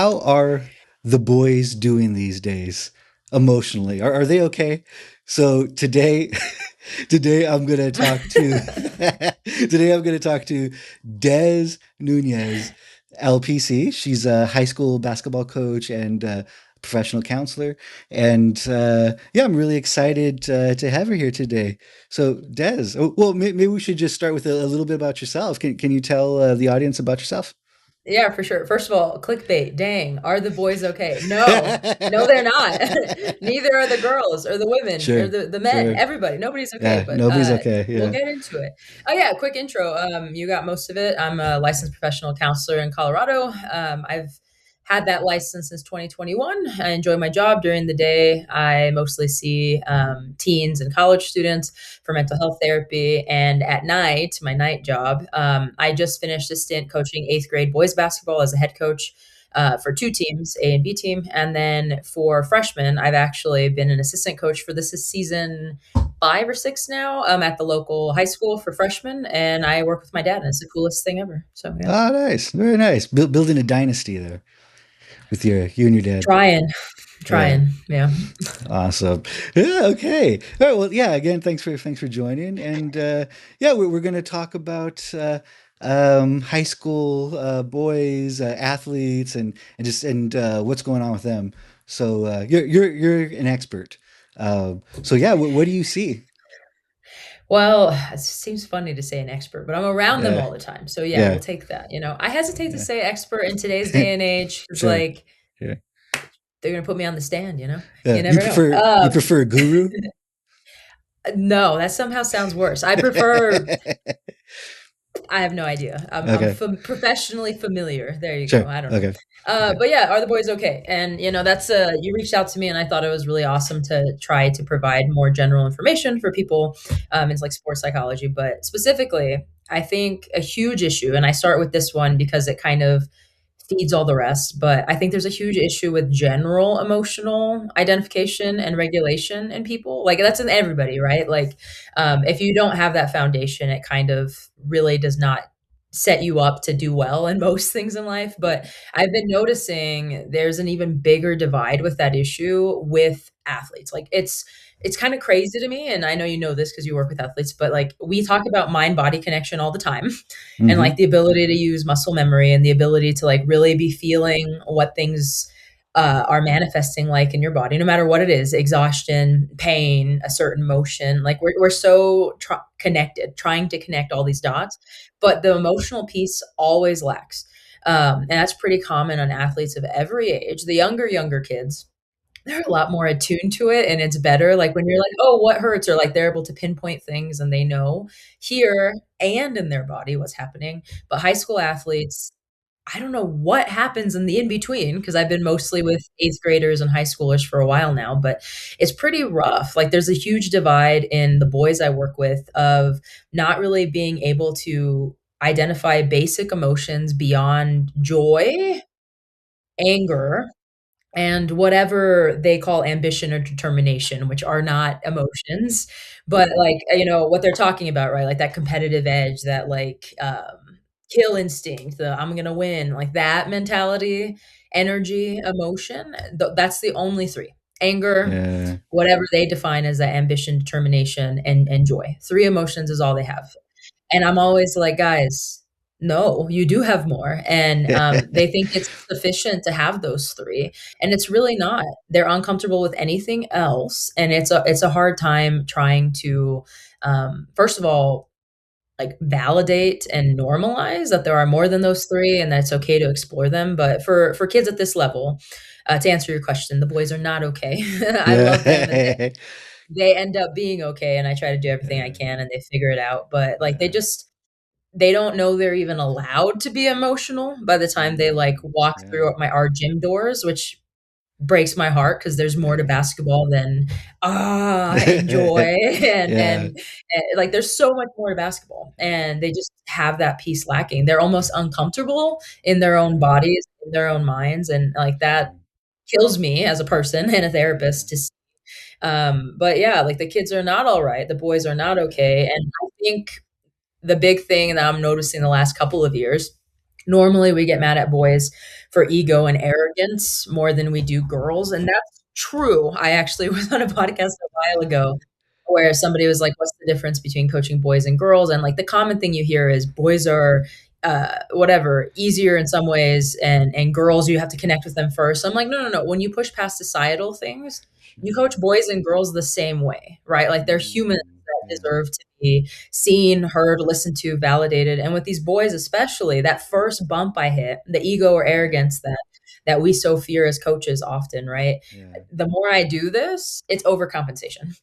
how are the boys doing these days emotionally? Are they okay? So today, today I'm gonna talk to today I'm gonna talk to Des Nunez, LPC. She's a high school basketball coach and professional counselor, and yeah, I'm really excited to have her here today. So, Des, well, maybe we should just start with a little bit about yourself. Can you tell the audience about yourself? Yeah, for sure. First of all, clickbait. Dang, are the boys okay? No, no, they're not. Neither are the girls or the women or Sure, the men. sure. Everybody, nobody's okay. Yeah, But nobody's okay. we'll Yeah. get into it. Oh yeah, quick intro. You got most of it. I'm a licensed professional counselor in Colorado. I've had that license since 2021. I enjoy my job during the day. I mostly see teens and college students for mental health therapy. And at night, my night job, I just finished a stint coaching eighth grade boys basketball as a head coach for two teams, A and B team. And then for freshmen, I've actually been an assistant coach for this is season 5 or 6 now at the local high school for freshmen. And I work with my dad, and it's the coolest thing ever. So, yeah. Oh, nice. Very nice. Building a dynasty there with you and your dad. Trying, Yeah. trying. Yeah. Awesome. Yeah. Okay. All right. Well, yeah. Again, thanks for joining. And yeah, we're going to talk about high school boys, athletes, and just and what's going on with them. So you're an expert. So yeah, what do you see? Well, it seems funny to say an expert, but I'm around them Yeah. all the time. So yeah, we'll Yeah. take that. I hesitate to Yeah. say expert in today's day and age because Sure. like Yeah. they're gonna put me on the stand. Yeah. You never know. You prefer a guru? No, that somehow sounds worse. I prefer. I have no idea. I'm Okay. professionally familiar. There you go. Sure. I don't know. Okay. Okay. But yeah, are the boys okay? And that's you reached out to me, and I thought it was really awesome to try to provide more general information for people. It's like sports psychology, but specifically, I think a huge issue, and I start with this one because it kind of feeds all the rest. But I think there's a huge issue with general emotional identification and regulation in people. Like that's in everybody, right? Like if you don't have that foundation, it kind of really does not set you up to do well in most things in life. But I've been noticing there's an even bigger divide with that issue with athletes. Like it's kind of crazy to me, and I know you know this because you work with athletes, but like we talk about mind body connection all the time and like Hmm. the ability to use muscle memory and the ability to like really be feeling what things are manifesting like in your body, no matter what it is, exhaustion, pain, a certain motion. Like we're so connected, trying to connect all these dots, but the emotional piece always lacks. And that's pretty common on athletes of every age. The younger kids, they're a lot more attuned to it, and it's better, like, when you're like, "Oh, what hurts?" Or, like, they're able to pinpoint things and they know here and in their body what's happening. But high school athletes, I don't know what happens in the in between because 'cause I've been mostly with 8th graders and high schoolers for a while now, but it's pretty rough. Like, there's a huge divide in the boys I work with of not really being able to identify basic emotions beyond joy, anger, and whatever they call ambition or determination, which are not emotions, but like, what they're talking about, right? Like that competitive edge, that like, kill instinct, the I'm gonna win, like that mentality, energy, emotion, that's the only three. Anger, Yeah. whatever they define as that ambition, determination, and joy. Three emotions is all they have. And I'm always like, "Guys, no, you do have more." And, they think it's sufficient to have those 3, and it's really not. They're uncomfortable with anything else, and it's a hard time trying to, first of all, like, validate and normalize that there are more than those 3 and that it's okay to explore them. But for kids at this level, to answer your question, the boys are not okay. I love them, and Yeah. they end up being okay, and I try to do everything I Yeah. can, and they figure it out. But, like, Yeah. they don't know they're even allowed to be emotional by the time they, like, Mm, walk yeah. through our gym doors, which breaks my heart because there's more to basketball than, enjoy," Yeah. like, there's so much more to basketball, and they just have that piece lacking. They're almost uncomfortable in their own bodies, in their own minds, and, like, that Mm, kills me as a person and a yeah. therapist to see. But yeah, like, the kids are not alright, the boys are not Yeah. okay, and I think the big thing that I'm noticing the last couple of years, Normally, we get mad at boys for ego and arrogance more than we do girls, and that's true. I actually was on a podcast a while Yeah. ago where somebody was like, "What's the difference between coaching boys and girls?" And like the common thing you hear is boys are whatever easier in some ways, and girls you have to connect with them first. I'm like, no, no, no. When you push past societal things, you Sure. coach boys and girls the same way, right? Like they're humans that Yeah. deserve to be seen, heard, listened to, validated. And with these boys, especially, that first bump I hit, the ego or Yeah. arrogance that we so fear as coaches often, right? Yeah. The more I do this, it's overcompensation.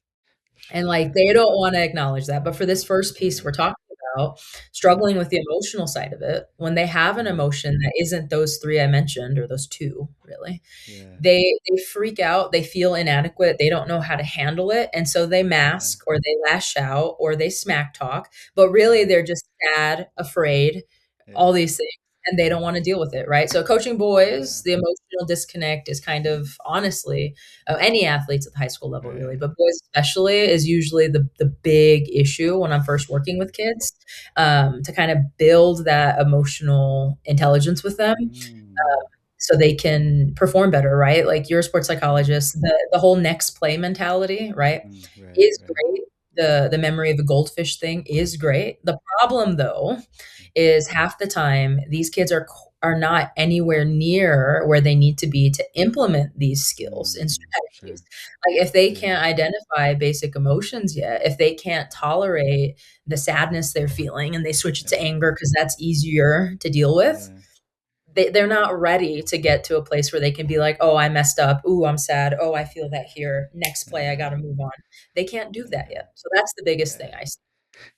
And Sure. like they don't want to acknowledge that. But for this first piece Yeah. we're talking about, struggling with the emotional side of it, when they have an Yeah. emotion that isn't those three I mentioned, or those two really, Yeah. they freak out, they feel inadequate, they don't know how to handle it, and so they Yeah. mask or they lash out or they smack talk, but really Yeah. they're just sad, afraid, all Yeah. these things, and they don't wanna deal with it, right? So coaching Yeah. boys, the emotional disconnect is kind of honestly, any athletes at the high school level Right. really, but boys especially is usually the big issue when I'm first working with kids, to kind of build that emotional intelligence with them, Mm. so they can perform better, right? Like you're a sports psychologist, the whole next play mentality, right, Right. is Right. great. The memory of the goldfish thing is great. The problem though is half the time these kids are not anywhere near where they need to be to implement these skills and Sure. strategies. Like if they Yeah. can't identify basic emotions yet, if they can't tolerate the sadness they're feeling and they switch it to Yeah. anger because that's easier to deal with, Yeah. they're not ready to get to a place where they can be like, "Oh, I messed up. Ooh, I'm sad. Oh, I feel that here. Next play, I Yeah. gotta move on." They can't do that Yeah. yet. So that's the biggest thing Yeah. I see.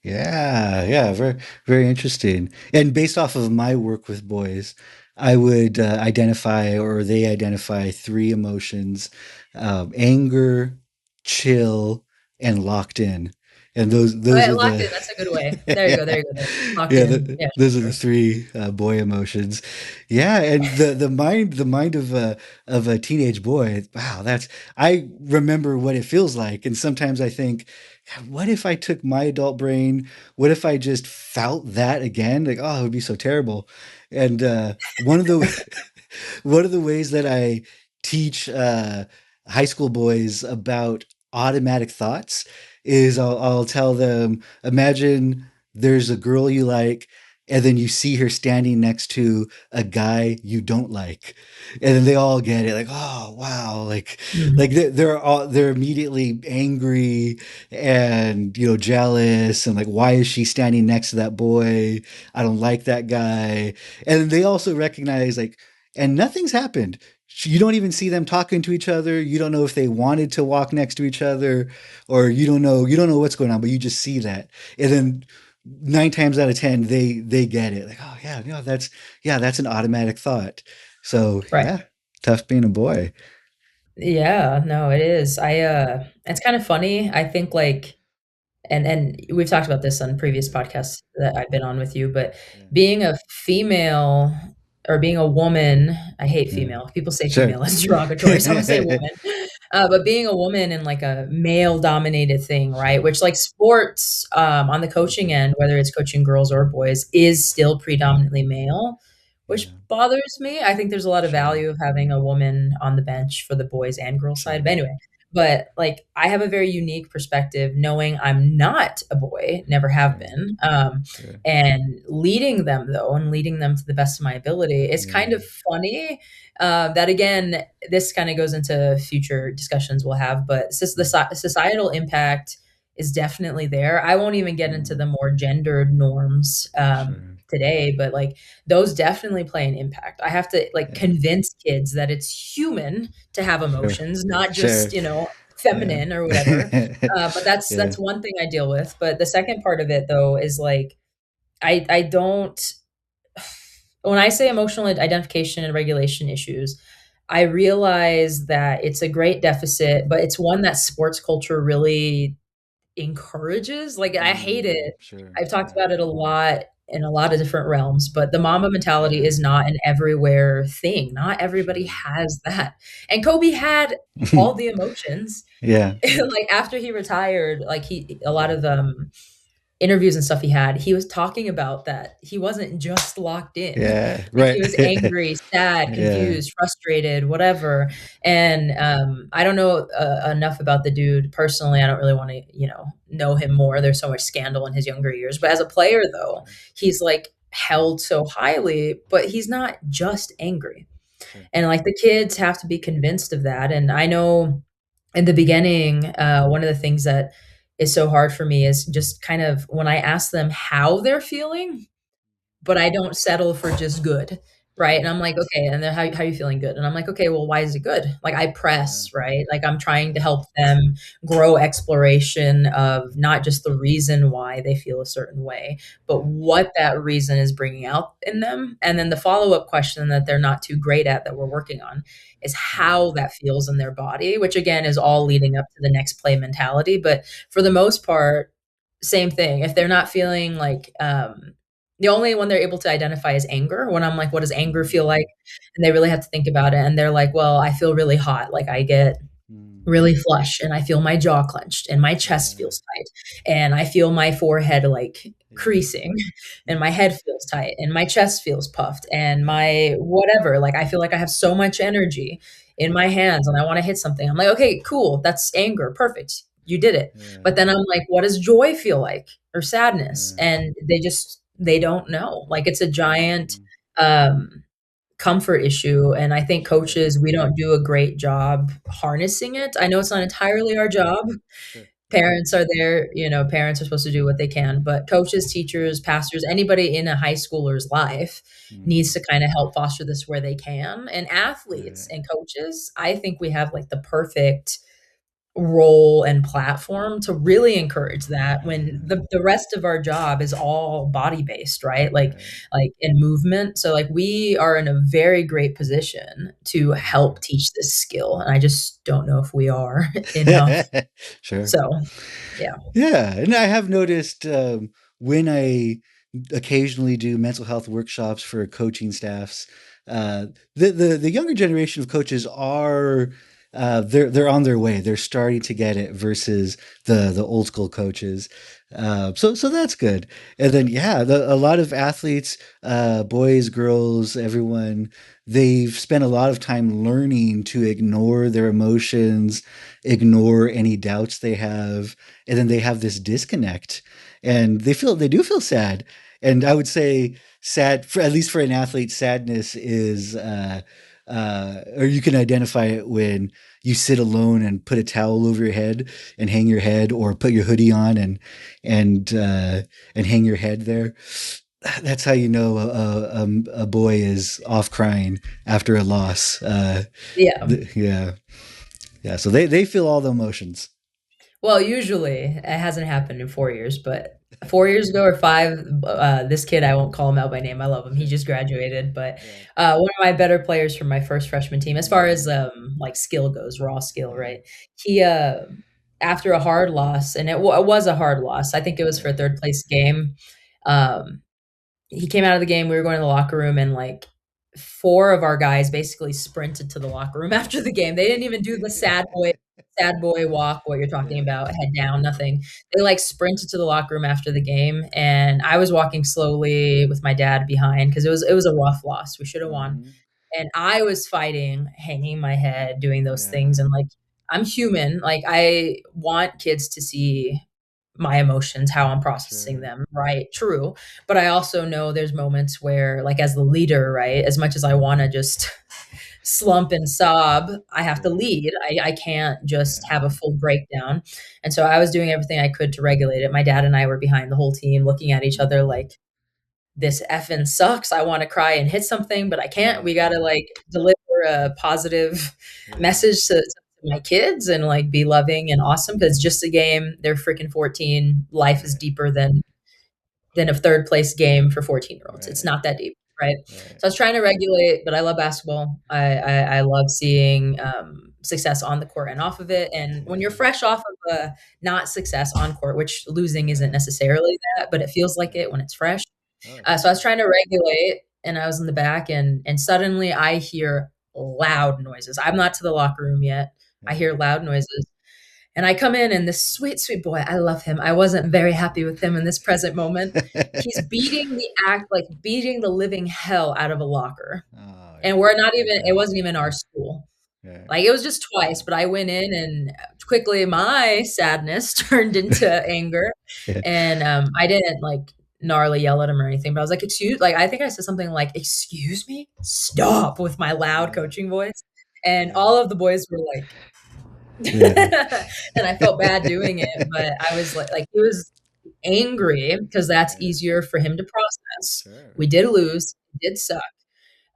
Yeah, yeah, very, very interesting. And based off of my work with boys, I would identify, or they identify, three emotions: anger, chill, and locked in. And those Alright, are locked in, the that's a good way. There you go, yeah, there you go, there. Locked yeah, in. Yeah, those are the sure. three boy emotions. Yeah, and the mind of a teenage boy. Wow, that's I remember what it feels like, and sometimes I think, what if I took my adult brain? What if I just felt that again? Like, oh, it would be so terrible. And one of the one of the ways that I teach high school boys about automatic thoughts is I'll tell them, imagine there's a girl you like, and then you see her standing next to a guy you don't like, and then they all get it, like, oh wow, like Mhm. they're immediately angry and jealous, and like, why is she standing next to that boy? I don't like that guy. And they also recognize, like, and nothing's happened. You don't even see them talking to each other. You don't know if they wanted to walk next to each other, or you don't know what's going on, but you just see that. And then nine times out of ten, they get it. Like, oh yeah, that's an automatic thought. So Right. yeah, tough being a boy. Yeah, no, it is. It's kind of funny. I think like and we've talked about this on previous Yeah, podcasts that I've been on with you, but yeah, being a female or being a woman, I hate yeah. female. People say Sure. female as derogatory, so I'm gonna say woman. But being a woman in like a male dominated thing, right? Sure. Which like sports, on the coaching Hmm. end, whether it's coaching girls or boys, is still predominantly male, which Yeah. bothers me. I think there's a lot of Sure. value of having a woman on the bench for the boys and girls side. But Sure. anyway, but like I have a very unique perspective knowing I'm not a boy, never have Sure. been. Sure. And leading them though, and leading them to the best of my ability. It's kind Yeah. of funny that again, this kind of goes into future discussions we'll have, but it's just the Mm. societal impact is definitely there. I won't even get into Mm. the more gendered norms Sure. today, but like those definitely play an impact. I have to like Yeah. convince kids that it's human to have Sure. emotions, not Sure. just, Yeah. feminine or whatever. But Yeah. that's one thing I deal with. But the second part of it though is like I don't when I say emotional identification and regulation issues, I realize that it's a great deficit, but it's one that sports culture really encourages. Like I hate it. Sure. I've talked Yeah. about it a lot in a lot of different realms, but the Mamba mentality Yeah. is not an everywhere thing. Not everybody Sure. has that. And Kobe had all the emotions. Yeah. Like after he retired, like he a lot of interviews and stuff he had, he was talking about that he wasn't just locked in. Yeah, Like, right. he was angry, sad, Yeah. confused, frustrated, whatever, and, I don't know, enough about the dude personally. I don't really wanna, know him more. There's so much scandal in his younger years, but as a player, though, Sure. he's, like, held so highly, but he's not just angry, Sure. and, like, the kids have to be convinced of that, and I know in the beginning, one of the things that is so hard for me is just kind of when I ask them how they're feeling, but I don't settle for just good, right? And Sure. I'm like, "Okay," and then, "How you feeling?" "Good." And I'm like, "Okay, well, why is it good?" Like, I Yeah. press, right? Like, I'm trying to Yeah. help them grow exploration of not just the reason why they feel a certain way, but Yeah. what that reason is bringing out in them, and then the follow-up question that they're not too great at that we're working on is Yeah. how that feels in their body, which again is all leading up to the next play mentality, but for the most part, same thing. If they're not feeling like, the only one they're able to identify is anger. When I'm like, "What does anger Mm. feel like?" And they really have to think about it, and they're like, "Well, I feel really hot, like, I get Mm. really flush, and I feel my jaw clenched, and my chest Yeah. feels tight, and I feel my forehead, like, Yeah. creasing, and my head feels tight, and my chest feels puffed, and Yeah. my whatever, like, I feel like I have so much energy in my hands, and I wanna hit something." I'm like, "Okay, cool, that's anger, perfect, you did it." Yeah. But then I'm like, "What does joy feel like, or sadness?" Yeah. And they don't know. Like, it's a giant, Mm. um comfort issue, and I think Sure. coaches, we don't do a great job harnessing it. I know it's not entirely our job. Sure. Parents are there, parents are supposed to do what they can, but coaches, teachers, pastors, anybody in a high schooler's life needs Mm. to kinda help foster this where they can, and athletes Right. and coaches, I think we have, like, the perfect role and platform to really encourage that when Yeah. the rest of our job is all body based, right? Right. Like in movement. So like we are in a very great position to Yeah. help teach this skill. And I just don't know if we are enough. Sure. So yeah. Yeah, and I have noticed when I occasionally do mental health workshops for coaching staffs, uh, the younger generation of coaches are they're on their way. They're starting to get it versus the old school coaches. So that's good. And then yeah, a lot of athletes, boys, girls, everyone, they've spent a lot of time learning to ignore their emotions, ignore any doubts they have, and then they have this disconnect and they do feel sad. And I would say sad, for at least for an athlete, sadness is or you can identify it when you sit alone and put a towel over your head and hang your head, or put your hoodie on and hang your head there. That's how you know a boy is off crying after a loss. Yeah. Yeah, yeah. So they feel all the emotions. Well, usually it hasn't happened in 4 years, but 4 years ago or five, this kid, I won't call him out by name. I love him. He just graduated, but Right. one of my better players from my first freshman team, as far as like skill goes, raw skill, Yeah. right? He after a hard loss, and it was a hard loss. I think it was for a Right. third place game. Um, he came out of the game, we were going to the locker room, and, like, 4 of our guys basically sprinted to the locker room after the game. They didn't even do the sad boy walk, what you're talking Yeah. about, head down, nothing. They, like, sprinted to the locker room after the game, and I was walking slowly with my dad behind because it was a rough loss. We should have won, Hmm. and I was fighting, hanging my head, doing those Yeah. things, and, like, I'm human, like, I want kids to see my emotions, how I'm processing Sure. them, right, true, but I also know there's moments where, like, as the leader, right, as much as I wanna just slump and sob, I have to Yeah. lead. I can't just Yeah. have a full breakdown, and so I was doing everything I could to regulate it. My dad and I were behind the whole team looking at each other Hmm. like, "This effing sucks. I wanna cry and hit something, but I can't. We gotta, Yeah. like, deliver a positive Yeah. message to my kids and, like, be loving and awesome because it's just a game. They're freaking 14. Life is Right. deeper than a third place game for 14-year-olds. It's Right. not that deep, right? Right. So I was trying to regulate, but I love basketball. I love seeing, success on the court and off of it, and when you're Yeah. fresh off of a not success on court, which losing isn't Yeah. necessarily that, but it feels like Yeah. it when it's fresh. Oh, So I was definitely. trying to regulate, and I was in the back, and suddenly I hear loud noises. I'm not to the locker room yet. I Yeah. hear loud noises, And I come in and this sweet, sweet boy, I love him. I wasn't very happy with him in this present moment. He's beating the act, like beating the living hell out of a locker. Oh And yeah. we're not even, it Yeah. wasn't even our school. Yeah. Like it was just twice, but I went in and quickly my sadness turned into anger. Yeah. And I didn't like gnarly yell at him or anything, but I was like, excuse, like I think I said something like, excuse me, stop with my loud Yeah. coaching voice. And Yeah. all of the boys were like, Yeah. and I felt bad doing it, but I was like he was angry because that's Yeah. easier for him to process. Sure. We did lose, it did suck.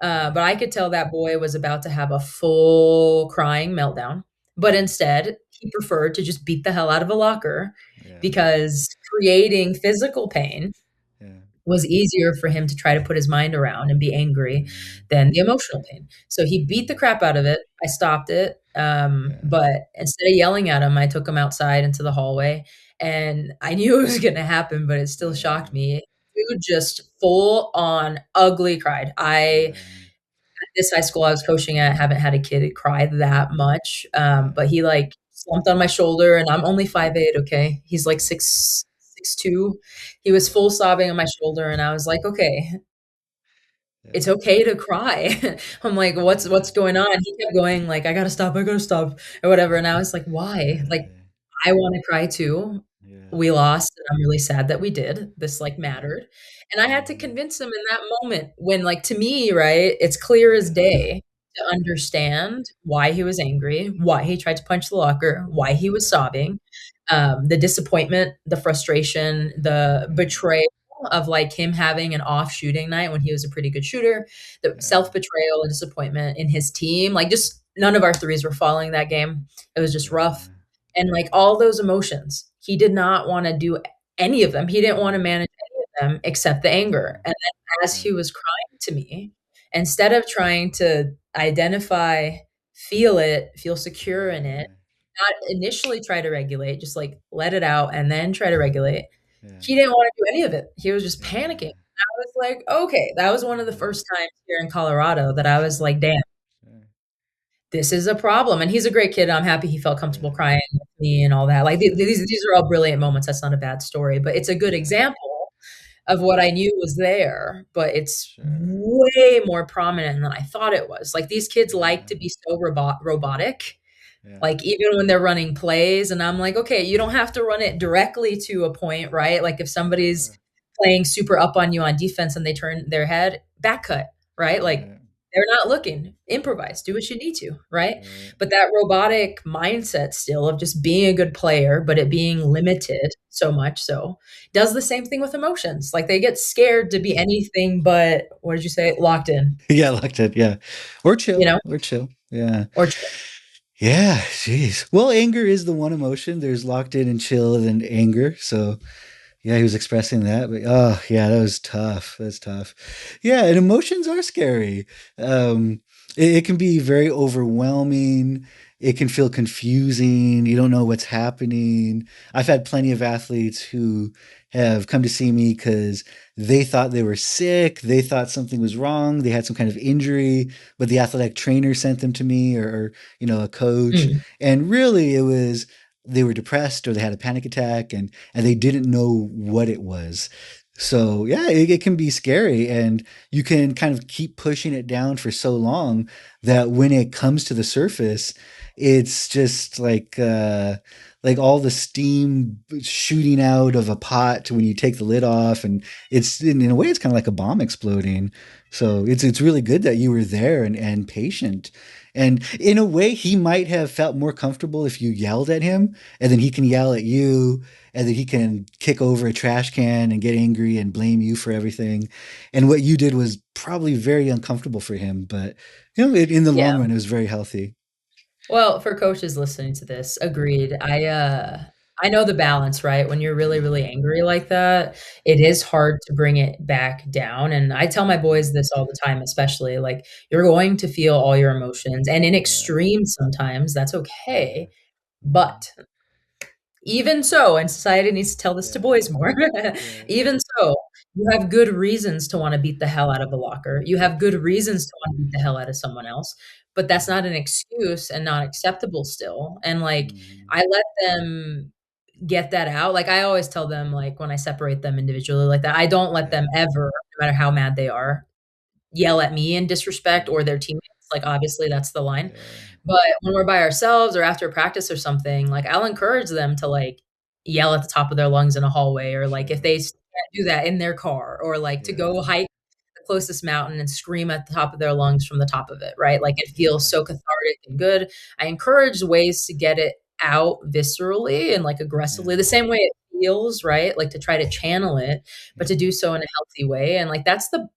Yeah. But I could tell that boy was about to have a full crying meltdown. But instead, he preferred to just beat the hell out of a locker Yeah. because creating physical pain Yeah. was easier for him to try to put his mind around and be angry Mm. than the emotional pain. So he beat the Mm. crap out of it. I stopped it. Yeah. But instead of yelling at him, I took him outside into the hallway. And I knew it was going to happen, but it still shocked Yeah. me. Dude just full on ugly cried. Yeah. This high school I was coaching at, haven't had a kid cry that much. Yeah. But he like slumped on my shoulder and I'm only 5'8", okay? He's like Yeah. 6'2". He was full sobbing on my shoulder and I was like, "Okay, it's Yeah. okay to cry." I'm like, "What's Yeah. going on?" He kept going like, I gotta stop," or whatever, and I was like, "Why?" Like, Yeah. I wanna cry too. Yeah. We lost, and I'm really sad that we did. This, like, Yeah. mattered, and I had to Mhm. convince him in that moment when, like, to me, right, it's clear as Yeah. day to understand why he was angry, why he tried to punch the locker, why he was Yeah. sobbing, the disappointment, the frustration, the Yeah. betrayal of, like, him having an off shooting night when he was a pretty good shooter, the Yeah. self-betrayal and disappointment in his team, like, just none of our threes were falling that game. It was just rough. Yeah. And, like, all those emotions, he did not wanna do any of them. He didn't wanna Yeah. manage any of them except the anger. Yeah. And then as Yeah. he was crying to me, instead of trying to identify, feel it, feel secure in it, Yeah. not initially try to regulate, just, like, let it out and then try to regulate, Yeah. he didn't wanna do any of it. He was just panicking. Yeah. I was like, "Okay." That was one of the Yeah. first times here in Colorado that I was Sure. like, "Damn, Sure. this is a problem." And he's a great kid. I'm happy he felt comfortable Yeah. crying with me and all that. Like, Yeah. these are all brilliant moments. That's not a bad story, but it's a good Yeah. example of what I knew was there, but it's Sure. way more prominent than I thought it was. Like, these kids like Yeah. to be so robotic, Yeah. like, even when they're running plays, and I'm like, "Okay, you don't have to run it directly to a point," right? Like, if somebody's Sure. playing super up on you on defense and they turn their head, back cut, right? Like, Right. they're not looking. Improvise, do what you need to, right? Right. But that robotic mindset still of just being a good player, but it being limited so much so, does the same thing with emotions. Like, they get scared to be anything but, what did you say? Locked in, Yeah, locked in, yeah. Or you chill, know? or chill. Yeah. Or Yeah, jeez. Well, anger is the one emotion. There's locked in and chill and anger. So yeah, he was expressing that, but oh yeah, that was tough. That's tough. Yeah, and emotions are scary. It can be very overwhelming. It can feel confusing. You don't know what's happening. I've had plenty of athletes who have come to see me because they thought they were sick. They thought something was wrong. They had some kind of injury, but the athletic trainer sent them to me, or a coach. Mm. And really, it was they were depressed or they had a panic attack, and they didn't know what it was. So yeah, it can be scary, and you can kind of keep pushing it down for so long that when it comes to the surface, it's just like all the steam shooting out of a pot when you take the lid off, and it's in a way it's kind of like a bomb exploding. So it's really good that you were there and patient. And in a way, he might have felt more comfortable if you yelled at him, and then he can yell at you, and then he can kick over a trash can and get angry and blame you for everything. And what you did was probably very uncomfortable for him, but in the long Yeah. run, it was very healthy. Well, for coaches listening to this, agreed. I know the balance, right? When you're really, really angry like that, it is hard to bring it back down, and I tell my boys this all the time, especially, like, you're going to feel all your emotions, and in Yeah, extremes sometimes, that's yeah, okay, but even so, and society needs to tell this to yeah, boys more, yeah, even so, you have good reasons to wanna beat the hell out of a locker. You have good reasons to wanna beat the hell out of someone else, but that's Yeah. not an excuse and not acceptable still, and, like, Mhm. I let them get that out. Like, I always tell them, like, when I separate them individually like that, I don't let them Yeah. ever, no matter how mad they are, yell at me in disrespect Right. or their teammates, like, obviously, that's the line. Yeah. But when we're by ourselves or after practice or something, like, I'll encourage them to, like, yell at the top of their lungs in a hallway or, like, if Sure. they can't do that in their car or, like, to go Yeah. hike the closest mountain and scream at the top of their lungs from the top of it, right? Like, it feels Yeah. so cathartic and good. I encourage ways to get it out viscerally and, like, aggressively, the Yeah. same way it feels, right? Like, to try to channel it, but to Yeah. do so in a healthy way, and, like, that's the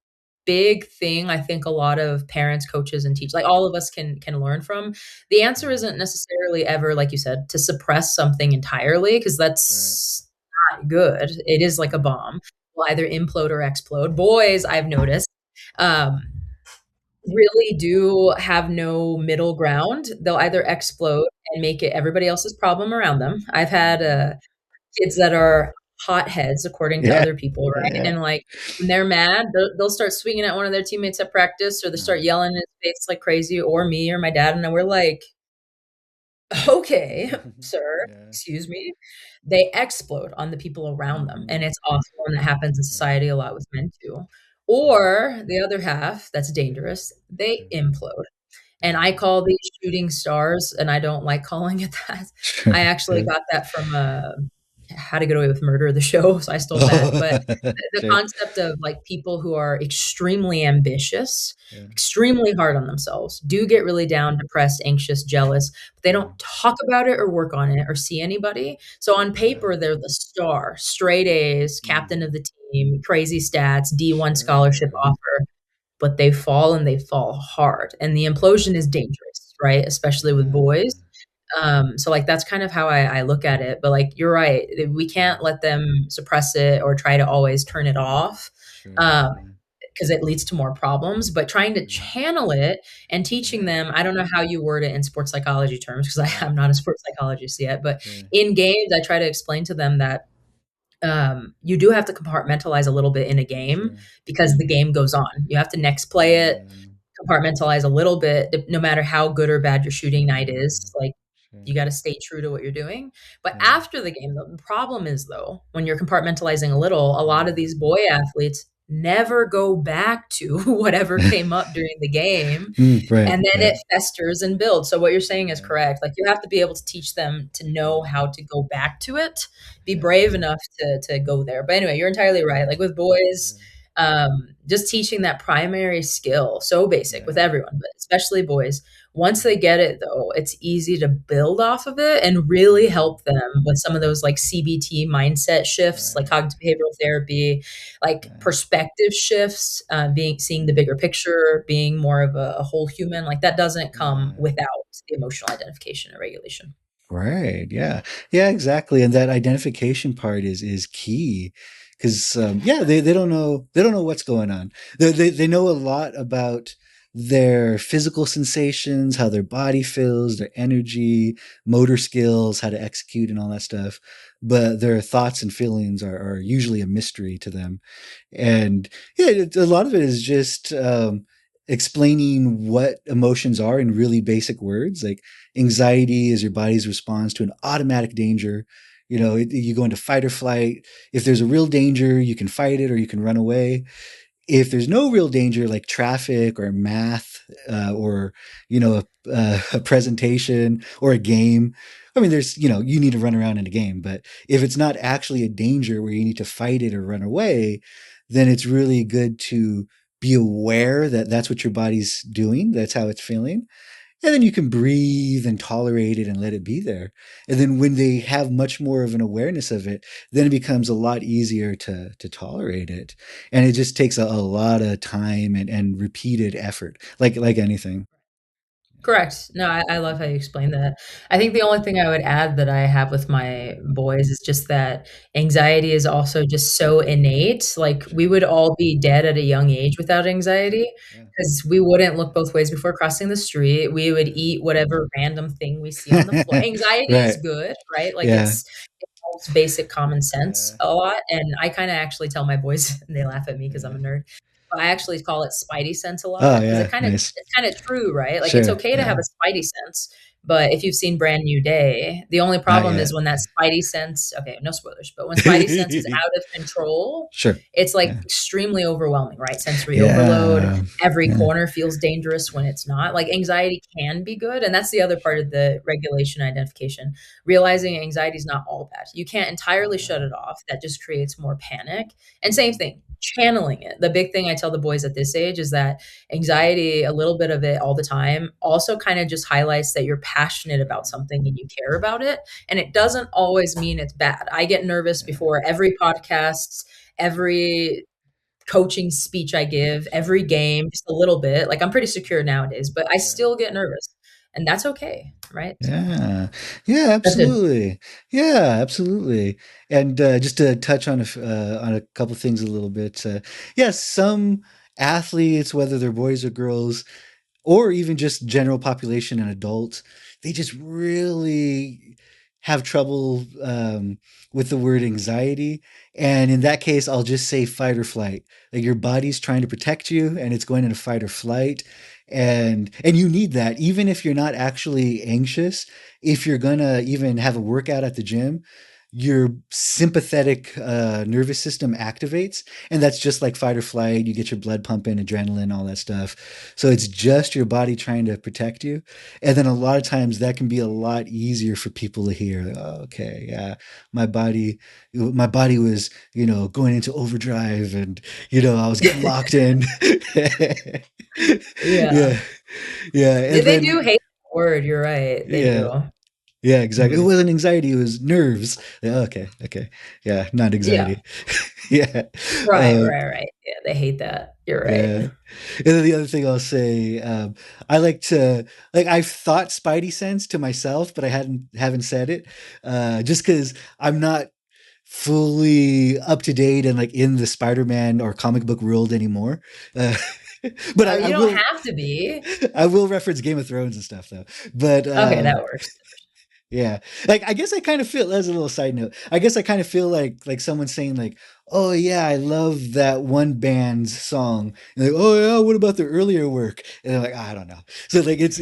big thing I think a lot of parents, coaches, and teach like, all of us can learn from. The answer Yeah. isn't necessarily ever, like you said, to suppress something entirely because Right. that's not good. It is like a bomb. Will either implode or explode. Boys, I've noticed, um, really do have no middle ground. They'll either Yeah. explode and make it everybody else's problem around them. I've had, Mhm. kids that are hotheads according to Yeah. other people, right? Yeah. And, like, when they're mad, they'll start swinging at one of their teammates at practice, or they start No. yelling in his face like crazy, or me or my dad, and then we're like, "Okay, sir, Yeah. excuse me." They explode on the people around them, and Mhm. it's awful, and that happens in Right. society a lot with men too. Yeah. Or the other half, that's dangerous, they Sure. implode. And I Yeah. call these shooting stars, and I don't like calling it that. Sure. I actually Yeah. got that from, How to Get Away with Murder, the show, so I stole that, Oh, but the sure. concept of, like, people who are extremely ambitious, Yeah. extremely hard on themselves, do get really down, depressed, anxious, jealous, but they Yeah. don't talk about it or work on it or see anybody. So on Yeah. paper, they're the star, straight A's, captain Mm. of the team, crazy stats, D1 scholarship Sure. offer, but they fall and they fall hard, and the implosion is dangerous, right? Especially with boys. Yeah. So, like, that's kind of how I look at it, but, like, you're right, we can't Yeah. let them suppress it or try to always turn it off, Sure. um, Yeah. because it leads to more problems, but trying to Yeah. channel it and teaching Yeah. them I don't know how you word it in sports psychology terms because Right. I'm not a sports psychologist yet, but Sure. in games, I try to explain to them that, you do have to compartmentalize a little bit in a game Sure. because the game goes on. You have to next play it, Yeah. compartmentalize a little bit, no matter how good or bad your shooting night Yeah. is. Like, Sure. you got to stay true to what you're doing. But Yeah. after the game, the problem is though, when you're compartmentalizing a little, a lot of Yeah. these boy athletes never go back to whatever came up during the game, Mm, right. and then Right. it festers and builds. So what you're saying is Yeah. correct. Like, you have to be able to teach them to know Yeah. how to go back to it, be Yeah. brave enough to go there. But anyway, you're entirely right. Like, with boys, Yeah. just teaching that primary skill, so basic with Yeah. everyone, but especially boys. Once they Yeah. get it, though, it's easy to build off of it and really Yeah. help them with some of those like CBT mindset shifts, like Right. cognitive behavioral therapy, like Yeah. perspective shifts, being seeing the bigger picture, being more of a whole human. Like, that doesn't come Yeah. without the emotional identification and regulation. Right. Yeah. Yeah, exactly. And that identification part is key because yeah, they don't know what's going on. They know a lot about their physical sensations, how their body feels, their energy, motor skills, how to execute and all that stuff. But their thoughts and feelings are usually a mystery to them. And yeah, a lot of it is just explaining what emotions are in really basic words. Like anxiety is your body's response to an automatic danger. You know, you go into fight or flight. If there's a real danger, you can fight it or you can run away. If there's no real danger, like traffic or math, or you know, a presentation or a game. I mean, there's you need to run around in a game, but if it's not actually a danger where you need to fight it or run away, then it's really good to be aware that that's what your body's doing. That's how it's feeling, and then you can breathe and tolerate it and let it be there. And then when they have much more of an awareness of it, then it becomes a lot easier to tolerate it. And it just takes a lot of time and repeated effort, like anything. Correct. No, I love how you explain that. I think the only thing I would add that I have with my boys is just that anxiety is also just so innate. Like, we Sure. would all be dead at a young age without Sure. anxiety Yeah. because we wouldn't look both ways before crossing the street. We would eat whatever random thing we see on the floor. Yeah. Anxiety is Right. good, right? Like, Yeah. it helps basic common sense Yeah. a lot. And I kind of actually tell my boys, and they laugh at me because I'm Yeah. a nerd. I actually call it spidey sense a Oh lot because yeah, nice. it's kinda true, right? Like, it's Sure. okay to have Yeah. a spidey sense, but if you've seen Brand New Day, the only Not problem is yet. when that spidey sense okay, no spoilers, but when spidey sense is out of control, Sure. it's, like, Yeah. extremely overwhelming, right? Sensory overload, Yeah. every Yeah. corner feels dangerous when it's not. Like, anxiety can be good, and that's the other part of the regulation identification, realizing anxiety is not all bad. You can't entirely shut it off, that just creates more panic, and same thing, channeling it. The big thing I tell the boys at this age is that anxiety, a little bit of it all the time, also kind of just highlights that you're passionate about something and you care about it. And it doesn't always mean it's bad. I get nervous before every podcast, every coaching speech I give, every game, just a little bit. Like I'm pretty secure nowadays, but I Yeah. still get nervous. And that's okay. Right. So Yeah. Yeah, that's good. absolutely. Yeah, absolutely. And just to touch on a couple things a little bit. Yes, some athletes, whether they're boys or girls, or even just general population and adults, they just really have trouble with the word anxiety. And in that case, I'll just say fight or flight. Like your body's trying to protect you and it's going into fight or flight. And you need that even if you're not actually anxious. If you're gonna even have a workout at the gym, your sympathetic nervous system activates, and that's just like fight or flight. You get your blood pumping, adrenaline, all that stuff. So it's just your body trying to protect you. And then a lot of times that can be a lot easier for people to hear. Like, oh, okay, yeah, my body, my body was, going into overdrive, and I was getting locked in. Yeah. Yeah, yeah, and They do then hate the word. You're right. They yeah, do. yeah, exactly. It Mhm. wasn't anxiety; it was nerves. Yeah, okay, okay, yeah, not Yeah. anxiety. Yeah, Right, uh, right, right. Yeah, they hate that. You're right. yeah. And then the other thing I'll say, I like to I've thought Spidey sense to myself, but I haven't said it, just because I'm not fully up to date and like in the Spider-Man or comic book world anymore. Uh, but I You don't will have to be. I will reference Game of Thrones and stuff though. But Okay, that works. yeah, like I guess I kind of feel, as a little side note, I guess I kind of feel like someone saying like, "Oh yeah, I love that one band's song," and like, "Oh yeah, what about their earlier work?" And they're like, "I don't know." So like it's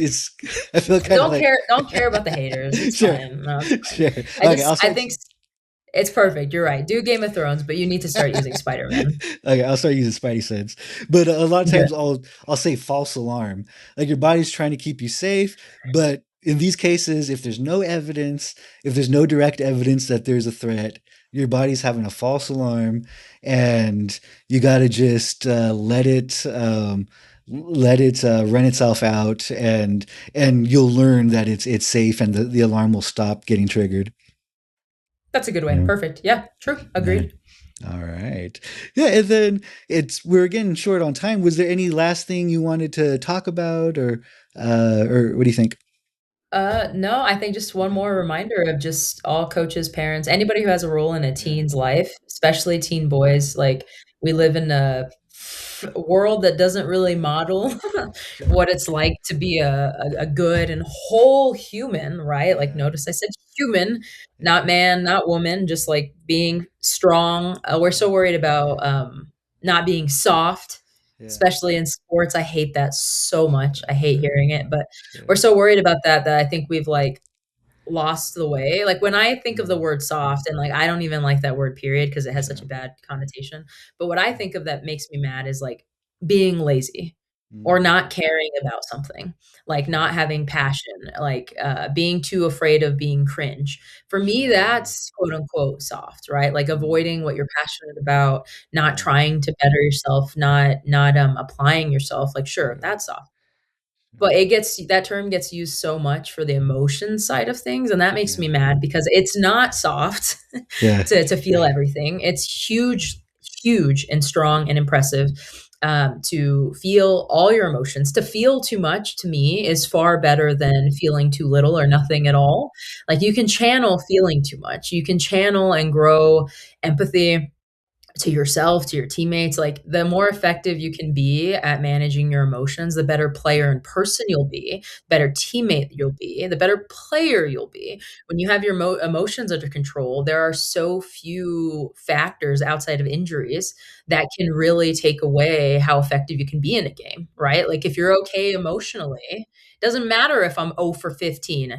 I feel kind of like Don't care about the haters, it's sure, fine. No, it's sure. fine. I Okay, just I'll I start. think it's perfect, you're right. Do Game of Thrones, but you need to start using Spider-Man. Okay, I'll start using Spidey sense. But a lot of Good. times I'll say false alarm. Like your body's trying to keep you safe, but in these cases, if there's no evidence, if there's no direct evidence that there's a threat, your body's having a false alarm, and you got to just let it run itself out, and you'll learn that it's safe, and the alarm will stop getting triggered. That's a good way. Yeah. Perfect. Yeah, true. Yeah. Agreed. All right. Yeah, and then we're getting short on time. Was there any last thing you wanted to talk about, or what do you think? No, I think just one more reminder of just all coaches, parents, anybody who has a role in a Yeah. teen's life, especially teen boys. Like we live in a world that doesn't really model Sure. what it's like to be a good and whole human, right? Like Yeah. notice I said human, not Yeah. man, not woman, just like being strong. We're so worried about not being soft, Yeah. especially in sports. I hate that so much. I hate Sure. hearing it, but Yeah. we're so worried about that that I think we've like lost the way. Like when I think of the Mm. word soft, and like I don't even like that word period because it has such a Sure. bad connotation. But what I think of that makes me mad is like being lazy or Mm. not caring about something, like not having passion, like being too afraid of being cringe. For me, Sure. that's quote unquote soft, right? Like Mm. avoiding what you're passionate about, not Yeah. trying to better yourself, not applying yourself. Like sure, Sure. that's soft, but that term gets used so much for the emotion side of things, and that makes me Yeah. mad because it's not soft Yeah. to feel everything. It's huge, huge and strong and impressive, to feel all your emotions. To feel too much to me is far better than feeling too little or nothing at all. Like you can channel feeling too much. You can channel and grow empathy, to yourself, to your teammates. Like, the more effective you can be at managing your emotions, the better player and person you'll be, better teammate you'll be, the better player you'll be. When you have your emotions under control, there are so few factors outside of injuries that can really take away how effective you can be in a game, right? Like, if you're okay emotionally, doesn't matter if I'm 0 for 15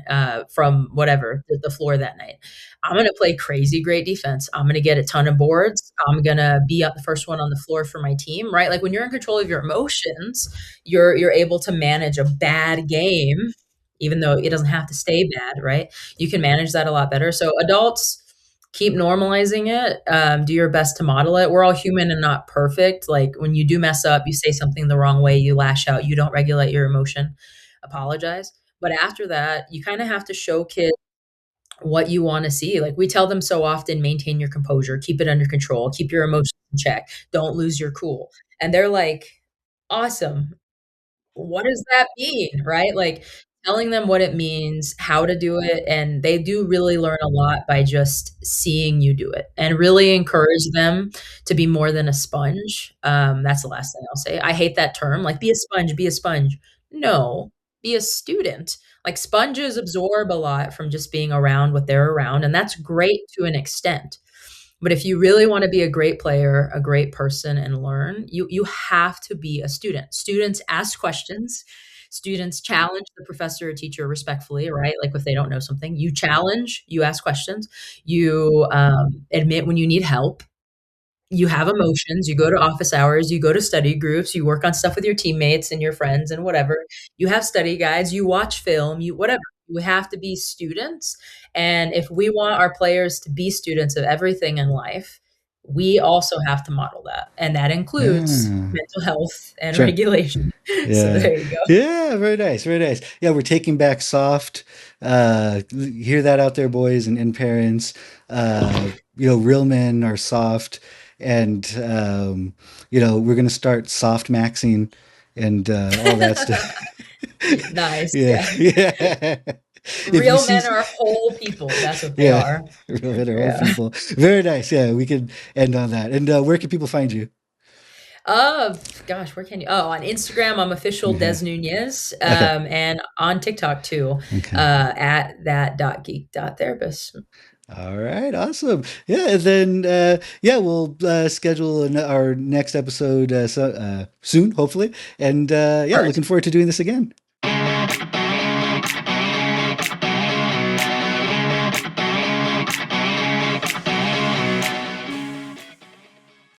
from whatever the floor that night. I'm going to play crazy great defense. I'm going to get a ton of boards. I'm going to be up the first one on the floor for my team, right? Like, when you're in control of your emotions, you're able to manage a bad game, even though it doesn't have to stay bad, right? You can manage that a lot better. So adults, keep normalizing it. Do your best to model it. We're all human and not perfect. Like, when you do mess up, you say something the wrong way, you lash out, you don't regulate your emotion, apologize. But after that, you kind of have to show kids what you want to see. Like, we tell them so often, maintain your composure, keep it under control, keep your emotions in check, don't lose your cool. And they're like, awesome. What does that mean, right? Like, telling them what it means, how to do it, and they do really learn a lot by just seeing you do it, and really encourage them to be more than a sponge. That's the last thing I'll say. I hate that term, like, "Be a sponge, be a sponge." No, be a student. Like, sponges absorb a lot from just being around what they're around, and that's great to an extent. But if you really wanna be a great player, a great person, and learn, you have to be a student. Students ask questions. Students challenge the professor or teacher respectfully, right? Like, if they don't know something, you challenge, you ask questions, you, admit when you need help, you have emotions, you go to office hours, you go to study groups, you work on stuff with your teammates and your friends and whatever. You have study guides, you watch film, you whatever. You have to be students, and if we want our players to be students of everything in life, we also have to model that, and that includes Yeah. mental health and Sure. regulation. So Yeah. there you go. Yeah, very nice, very nice. Yeah, we're taking back soft. Hear that out there, boys and parents. Real men are soft, and we're gonna start soft maxing and all that stuff. Nice, Yeah, yeah. yeah. If you Real see, men are whole people, that's what they yeah, are. real men are old Yeah. people. Very nice. Yeah, we can end on that. And where can people find you? Gosh, where can you? Oh, on Instagram, I'm official Okay. Des Nunez, Okay. and on TikTok too, Okay. at that dot geek dot therapist. All right, awesome. Yeah, and then we'll schedule our next episode soon, hopefully. And yeah, looking Perfect. forward to doing this again.